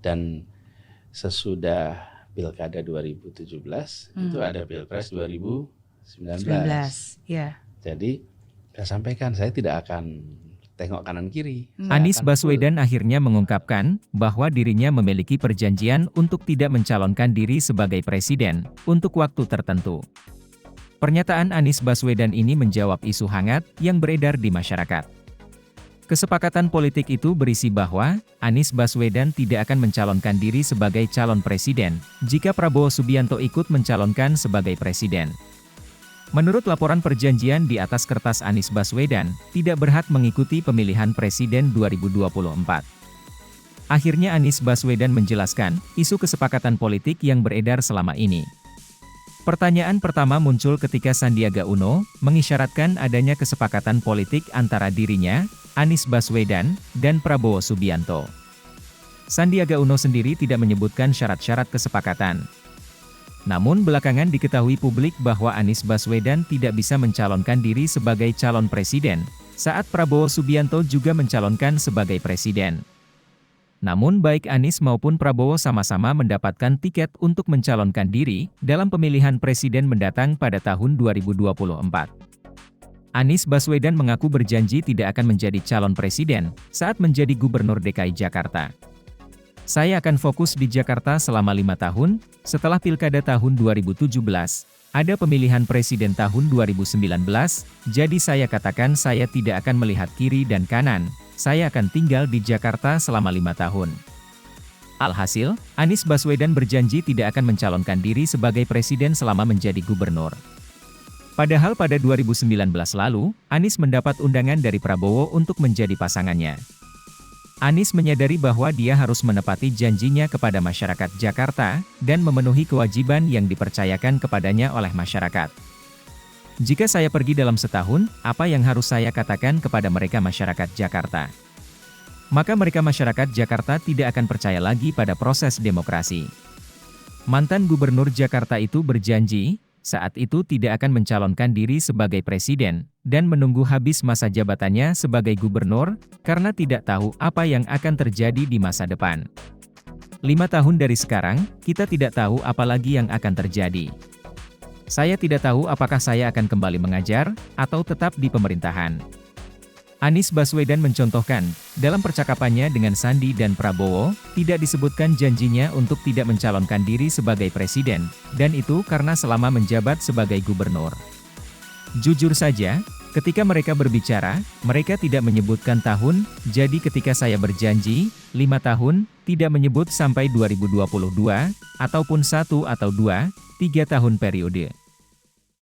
Dan sesudah Pilkada 2017 itu ada Pilpres 2019. Ya. Jadi saya sampaikan saya tidak akan tengok kanan kiri. Anies Baswedan akhirnya mengungkapkan bahwa dirinya memiliki perjanjian untuk tidak mencalonkan diri sebagai presiden untuk waktu tertentu. Pernyataan Anies Baswedan ini menjawab isu hangat yang beredar di masyarakat. Kesepakatan politik itu berisi bahwa Anies Baswedan tidak akan mencalonkan diri sebagai calon presiden jika Prabowo Subianto ikut mencalonkan sebagai presiden. Menurut laporan perjanjian di atas kertas, Anies Baswedan tidak berhak mengikuti pemilihan presiden 2024. Akhirnya Anies Baswedan menjelaskan isu kesepakatan politik yang beredar selama ini. Pertanyaan pertama muncul ketika Sandiaga Uno mengisyaratkan adanya kesepakatan politik antara dirinya, Anies Baswedan, dan Prabowo Subianto. Sandiaga Uno sendiri tidak menyebutkan syarat-syarat kesepakatan. Namun belakangan diketahui publik bahwa Anies Baswedan tidak bisa mencalonkan diri sebagai calon presiden, saat Prabowo Subianto juga mencalonkan sebagai presiden. Namun baik Anies maupun Prabowo sama-sama mendapatkan tiket untuk mencalonkan diri dalam pemilihan presiden mendatang pada tahun 2024. Anies Baswedan mengaku berjanji tidak akan menjadi calon presiden saat menjadi gubernur DKI Jakarta. Saya akan fokus di Jakarta selama 5 tahun, setelah Pilkada tahun 2017, ada pemilihan presiden tahun 2019, jadi saya katakan saya tidak akan melihat kiri dan kanan, saya akan tinggal di Jakarta selama 5 tahun. Alhasil, Anies Baswedan berjanji tidak akan mencalonkan diri sebagai presiden selama menjadi gubernur. Padahal pada 2019 lalu, Anies mendapat undangan dari Prabowo untuk menjadi pasangannya. Anies menyadari bahwa dia harus menepati janjinya kepada masyarakat Jakarta, dan memenuhi kewajiban yang dipercayakan kepadanya oleh masyarakat. Jika saya pergi dalam setahun, apa yang harus saya katakan kepada mereka masyarakat Jakarta? Maka mereka masyarakat Jakarta tidak akan percaya lagi pada proses demokrasi. Mantan Gubernur Jakarta itu berjanji, saat itu tidak akan mencalonkan diri sebagai presiden, dan menunggu habis masa jabatannya sebagai gubernur, karena tidak tahu apa yang akan terjadi di masa depan. 5 tahun dari sekarang, kita tidak tahu apa lagi yang akan terjadi. Saya tidak tahu apakah saya akan kembali mengajar, atau tetap di pemerintahan. Anies Baswedan mencontohkan, dalam percakapannya dengan Sandi dan Prabowo, tidak disebutkan janjinya untuk tidak mencalonkan diri sebagai presiden, dan itu karena selama menjabat sebagai gubernur. Jujur saja, ketika mereka berbicara, mereka tidak menyebutkan tahun, jadi ketika saya berjanji, 5 tahun, tidak menyebut sampai 2022, ataupun 1 atau 2, 3 tahun periode.